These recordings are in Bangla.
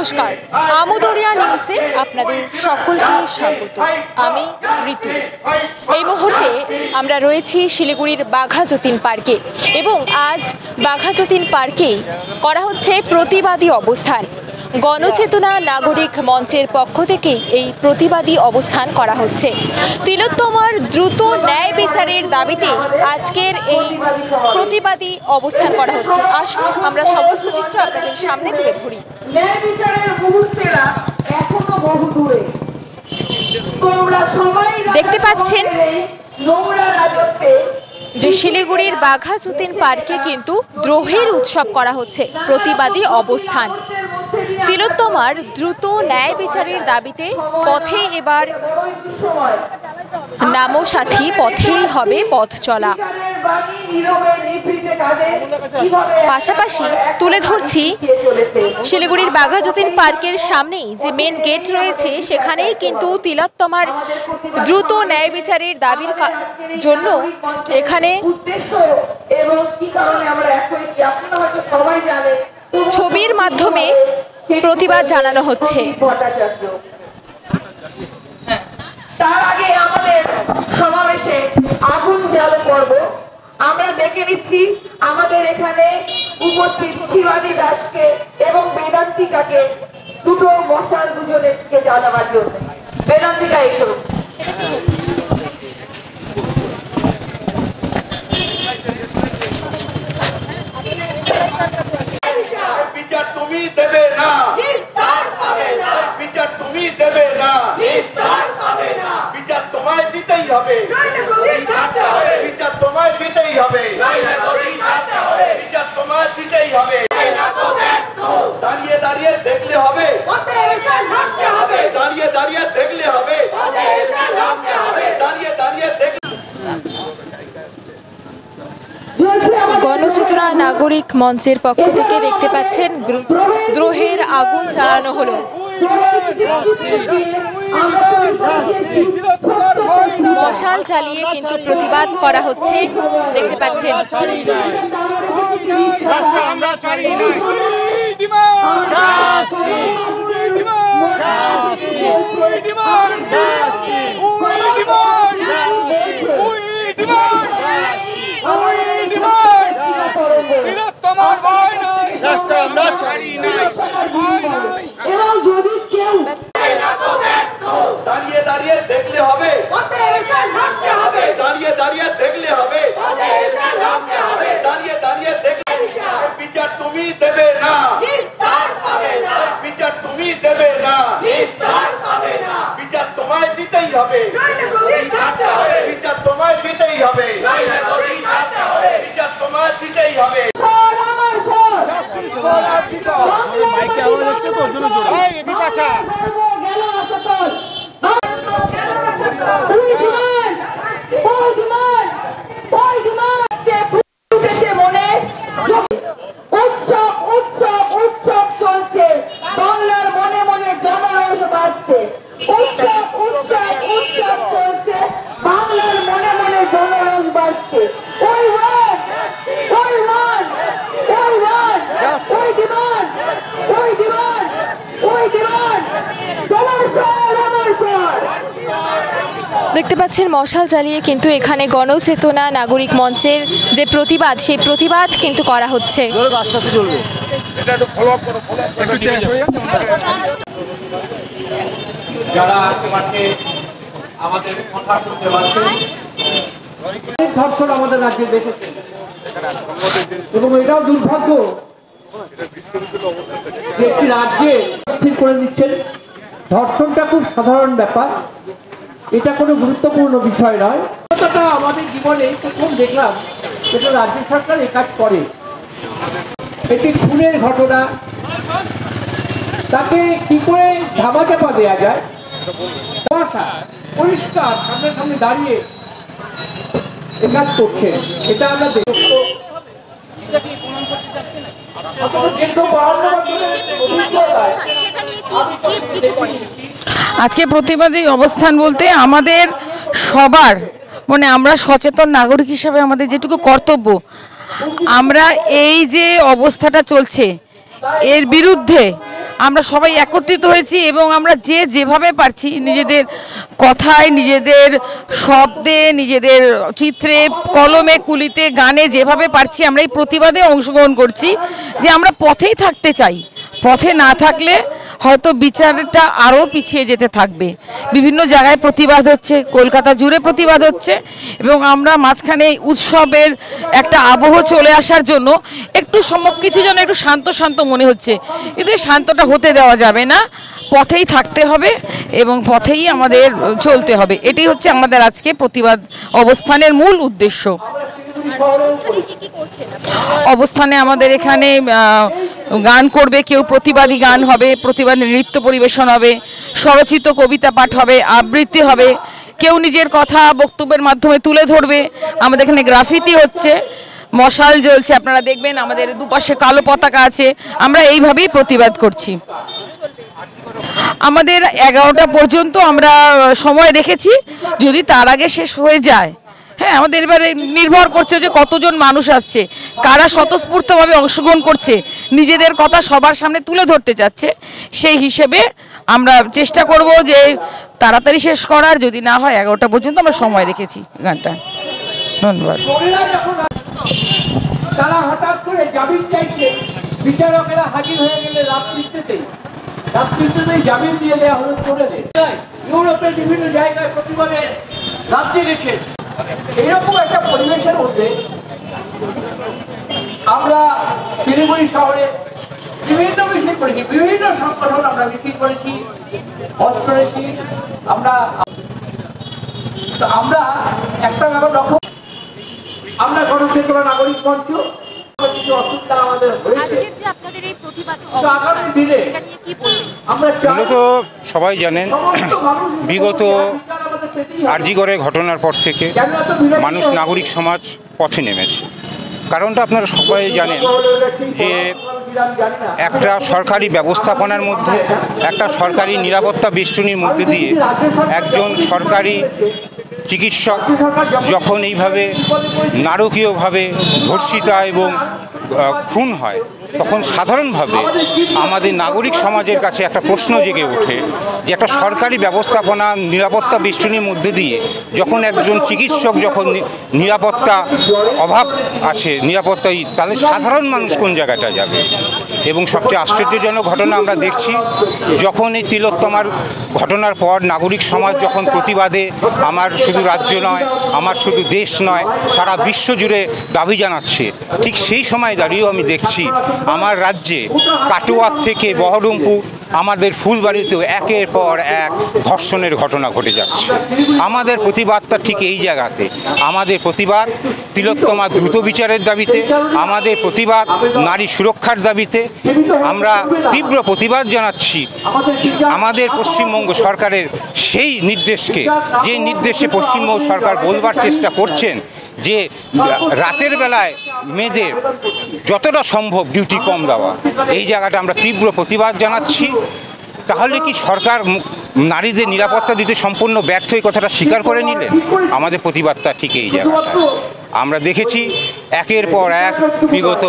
নমস্কার, আমোদরিয়া নিউজে আপনাদের সকলকে স্বাগত। আমি ঋতু। এই মুহূর্তে আমরা রয়েছি শিলিগুড়ির বাঘা যতীন পার্কে এবং আজ বাঘা যতীন পার্কেই করা হচ্ছে প্রতিবাদী অবস্থান। গণচেতনা নাগরিক মঞ্চের পক্ষ থেকেই এই প্রতিবাদী অবস্থান করা হচ্ছে। তিলোত্তমার দ্রুত ন্যায় বিচারের দাবিতে আজকের এই প্রতিবাদী অবস্থান করা হচ্ছে। আসুন আমরা সমস্ত চিত্র আপনাদের সামনে তুলে ধরি। ন্যায় বিচারের মুহূর্তেরা এখনো বহু দূরে। তোমরা সবাই দেখতে পাচ্ছেন নোংরা রাজত্বে যে শিলিগুড়ির বাঘা যতীন পার্কে কিন্তু দ্রোহের উৎসব করা হচ্ছে। প্রতিবাদী অবস্থান। তিলোত্তমার দ্রুত ন্যায় বিচারের দাবিতে পথে এবার নামো সাথী, পথেই হবে পথ চলা। পাশাপাশি তুলে ধরছি শিলিগুড়ির বাঘা যতীন পার্কের সামনেই যে মেন গেট রয়েছে, সেখানেই কিন্তু তিলোত্তমার দ্রুত ন্যায় বিচারের দাবির জন্য এখানে ছবির মাধ্যমে প্রতিবাদ জানানো হচ্ছে। তার আগে আমাদের সমাবেশে আগুন জ্বালো পর্ব আমরা দেখে নিচ্ছি। আমাদের এখানে উপস্থিত শিবানী দাসকে এবং বেদান্তিকাকে দুটো মশাল দুজনকে জ্বালাবার জন্য। বেদান্তিকা একটু বিচার তুমি দেবে না, নিস্তার পাবে না। বিচার তুমি দেবে না, নিস্তার পাবে না। বিচার তোমায় দিতেই হবে, নইলে গদি ছাড়তে হবে। বিচার তোমায় দিতেই হবে, নইলে গদি ছাড়তে হবে। বিচার তোমায় দিতেই হবে। দাঁড়িয়ে দাঁড়িয়ে দেখলে হবে, পথে এসে লড়তে হবে। দাঁড়িয়ে দাঁড়িয়ে দেখলে হবে, পথে এসে লড়তে হবে। দাঁড়িয়ে দাঁড়িয়ে দেখলে। গণচেতনা নাগরিক মঞ্চের পক্ষ থেকে দেখতে পাচ্ছেন দ্রোহের আগুন জ্বালানো হলো। মশাল জ্বালিয়ে কিন্তু প্রতিবাদ করা হচ্ছে, দেখতে পাচ্ছেন। দাঁড়িয়ে দাঁড়িয়ে দেখলে হবে, পথে এসে লড়তে হবে। দাঁড়িয়ে দাঁড়িয়ে দেখলে হবে, পথে এসে লড়তে হবে। দাঁড়িয়ে দাঁড়িয়ে দেখলে। বিচার তুমি দেবে না, নিস্তার পাবে না। বিচার তুমি দেবে না, নিস্তার পাবে না। বিচার তোমায় দিতেই হবে, নইলে গদি ছাড়তে হবে। বিচার তোমায় দিতেই হবে, নইলে গদি ছাড়তে হবে। বিচার তোমায় দিতেই হবে। স্বর আমার স্বর। মাইকে আওয়াজ হচ্ছে তো, জোরে জোরে। গেল না সকল। দুই দিন, ওই দিন, ওই দিন। সে উঠেছে মনে। উৎসব উৎসব উৎসব চলছে। বাংলার মনে মনে জনরোষ বাড়ছে। উৎসব উৎসব উৎসব চলছে। বাংলার মনে মনে জনরোষ বাড়ছে। ওই ওয়ান, ওই ওয়ান, ওই ওয়ান, ওই ডিমান্ড, ওই ডিমান্ড, ওই ডিমান্ড। তোমার স্বর আমার স্বর। দেখতে পাচ্ছেন মশাল জ্বালিয়ে কিন্তু এখানে গণচেতনা নাগরিক মঞ্চের যে প্রতিবাদ, সেই প্রতিবাদ কিন্তু করা হচ্ছে। যারা আমাদের কথা শুনতে পাচ্ছেন, ধর্ষণ আমাদের রাজ্যে দেখেছে এবং এটাও দুর্ভাগ্য যে একটি রাজ্যে স্থির করে নিচ্ছেন। ধর্ষণটা খুব সাধারণ ব্যাপার, এটা কোনো গুরুত্বপূর্ণ বিষয় নয়। আমাদের জীবনে প্রথম দেখলাম সেটা রাজ্য সরকার এ কাজ করে। এটি খুনের ঘটনা, তাকে কি করে ধামাচাপা দেওয়া যায়, পরিষ্কার সামনে দাঁড়িয়ে এ কাজ করছে, এটা আমরা দেখবো। আজকে প্রতিবাদী অবস্থান বলতে আমাদের সবার মানে আমরা সচেতন নাগরিক হিসেবে আমাদের যেটুকু কর্তব্য, আমরা এই যে অবস্থাটা চলছে এর বিরুদ্ধে আমরা সবাই একত্রিত হয়েছি এবং আমরা যেভাবে পারছি নিজেদের কথায়, নিজেদের শব্দে, নিজেদের চিত্রে, কলমে, কুলিতে, গানে যেভাবে পারছি আমরা এই প্রতিবাদে অংশগ্রহণ করছি যে আমরা পথেই থাকতে চাই। পথে না থাকলে হয়তো বিচারটা আরও পিছিয়ে যেতে থাকবে। বিভিন্ন জায়গায় প্রতিবাদ হচ্ছে, কলকাতা জুড়ে প্রতিবাদ হচ্ছে এবং আমরা মাঝখানে উৎসবের একটা আবহ চলে আসার জন্য একটু কিছু যেন একটু শান্ত শান্ত মনে হচ্ছে, কিন্তু এই শান্তটা হতে দেওয়া যাবে না। পথেই থাকতে হবে এবং পথেই আমাদের চলতে হবে। এটাই হচ্ছে আমাদের আজকে প্রতিবাদ অবস্থানের মূল উদ্দেশ্য। অবস্থানে আমাদের এখানে গান করবে, কেউ প্রতিবাদী গান হবে, প্রতিবাদী নৃত্য পরিবেশন হবে, স্বরচিত কবিতা পাঠ হবে, আবৃত্তি হবে, কেউ নিজের কথা বক্তব্যের মাধ্যমে তুলে ধরবে। আমাদের এখানে গ্রাফিতি হচ্ছে, মশাল জ্বলছে, আপনারা দেখবেন আমাদের দুপাশে কালো পতাকা আছে। আমরা এইভাবেই প্রতিবাদ করছি। আমাদের 11টা পর্যন্ত আমরা সময় রেখেছি, যদি তার আগে শেষ হয়ে যায়। হ্যাঁ, আমাদের এবারে নির্ভর করছে যে কতজন মানুষ আসছে, কারা স্বতঃস্ফূর্তভাবে অংশগ্রহণ করছে, নিজেদের কথা সবার সামনে তুলে ধরতে চাচ্ছে। সেই হিসেবে আমরা চেষ্টা করব যে তাড়াতাড়ি শেষ করার, যদি না হয় 11টা পর্যন্ত আমরা সময় রেখেছি গানটা। ধন্যবাদ। তারা হঠাৎ করে জামিন চাইছে, বিচারকেরা হাজির হয়ে গেলে রাত্রিতেই জামিন দিয়ে দেওয়া হলো। করে ইউরোপের বিভিন্ন জায়গায় প্রতিবাদে রাজ্যে গেছে। এইরকম একটা পরিবেশের মধ্যে আমরা শিলিগুড়ি শহরে বিভিন্ন মিছিল করেছি, বিভিন্ন সংগঠন আমরা মিছিল করেছি, মঞ্চ করেছি। আমরা একটা ব্যাপার লক্ষ্য, আমরা গণচেতনা নাগরিক মঞ্চ মূলত সবাই জানেন, বিগত আরজিকরের ঘটনার পর থেকে মানুষ, নাগরিক সমাজ পথে নেমেছে। কারণটা আপনারা সবাই জানেন যে একটা সরকারি ব্যবস্থাপনার মধ্যে, একটা সরকারি নিরাপত্তা বেষ্টনীর মধ্যে দিয়ে একজন সরকারি চিকিৎসক যখন এইভাবে নারকীয়ভাবে ধর্ষিতা এবং খুন হয়, তখন সাধারণভাবে আমাদের নাগরিক সমাজের কাছে একটা প্রশ্ন জেগে ওঠে যে একটা সরকারি ব্যবস্থাপনা, নিরাপত্তা বেষ্টনীর মধ্যে দিয়ে যখন একজন চিকিৎসক, যখন নিরাপত্তা অভাব আছে, নিরাপত্তাই, তাহলে সাধারণ মানুষ কোন জায়গাটা যাবে? এবং সবচেয়ে আশ্চর্যজনক ঘটনা আমরা দেখছি, যখন এই তিলোত্তমার ঘটনার পর নাগরিক সমাজ যখন প্রতিবাদে, আমার শুধু রাজ্য নয়, আমার শুধু দেশ নয়, সারা বিশ্ব জুড়ে দাবি জানাচ্ছে, ঠিক সেই সময় দাঁড়িয়েও আমি দেখছি আমার রাজ্যে কাটোয়ার থেকে বহরমপুর, আমাদের ফুলবাড়িতেও একের পর এক ধর্ষণের ঘটনা ঘটে যাচ্ছে। আমাদের প্রতিবাদটা ঠিক এই জায়গাতে। আমাদের প্রতিবাদ তিলোত্তমা দ্রুত বিচারের দাবিতে, আমাদের প্রতিবাদ নারী সুরক্ষার দাবিতে। আমরা তীব্র প্রতিবাদ জানাচ্ছি আমাদের পশ্চিমবঙ্গ সরকারের সেই নির্দেশকে, যে নির্দেশে পশ্চিমবঙ্গ সরকার বলবার চেষ্টা করছেন যে রাতের বেলায় মেয়েদের যতটা সম্ভব ডিউটি কম দেওয়া, এই জায়গাটা আমরা তীব্র প্রতিবাদ জানাচ্ছি। তাহলে কি সরকার নারীদের নিরাপত্তা দিতে সম্পূর্ণ ব্যর্থ, এই কথাটা স্বীকার করে নিলেন? আমাদের প্রতিবাদটা ঠিক এই জায়গাটা। আমরা দেখেছি একের পর এক বিগত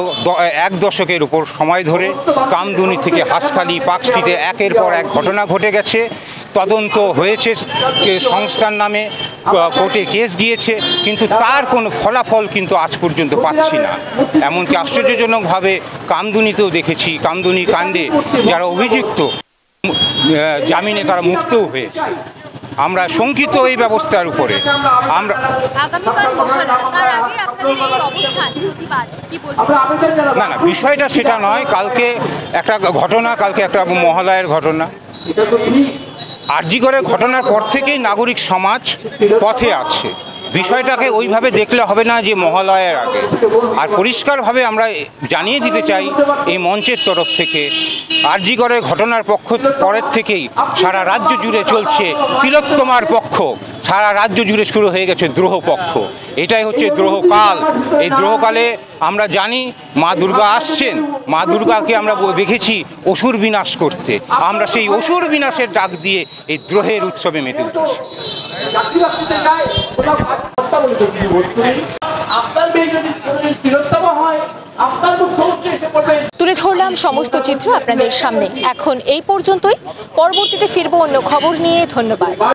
1 দশকের উপর সময় ধরে কামদুনি থেকে হাঁসখালি, পার্কস্ট্রিটে একের পর এক ঘটনা ঘটে গেছে। তদন্ত হয়েছে, সংস্থার নামে কোর্টে কেস গিয়েছে, কিন্তু তার কোনো ফলাফল কিন্তু আজ পর্যন্ত পাচ্ছি না। এমনকি আশ্চর্যজনকভাবে কামদুনিতেও দেখেছি, কামদুনি কাণ্ডে যারা অভিযুক্ত জামিনে তারা মুক্তও হয়েছে। আমরা শঙ্কিত এই ব্যবস্থার উপরে। আমরা না, বিষয়টা সেটা নয়। কালকে একটা ঘটনা, কালকে একটা মহালয়ের ঘটনা, আরজিকরের ঘটনার পর থেকেই নাগরিক সমাজ পথে আছে। বিষয়টাকে ওইভাবে দেখলে হবে না যে মহালয়ের আগে। আর পরিষ্কারভাবে আমরা জানিয়ে দিতে চাই এই মঞ্চের তরফ থেকে, আরজিকরের ঘটনার পরের থেকেই সারা রাজ্য জুড়ে চলছে তিলোত্তমার পক্ষ, সারা রাজ্য জুড়ে শুরু হয়ে গেছে দ্রোহ পক্ষ। এটাই হচ্ছে দ্রোহকাল। এই দ্রোহকালে আমরা জানি মা দুর্গা আসছেন, মা দুর্গাকে আমরা দেখেছি অসুর বিনাশ করতে। আমরা সেই অসুর বিনাশের ডাক দিয়ে এই দ্রোহের উৎসবে মেতে উঠেছি। তুলে তুলে ধরলাম সমস্ত চিত্র আপনাদের সামনে। এখন এই পর্যন্তই, পরবর্তীতে ফিরবো অন্য খবর নিয়ে। ধন্যবাদ।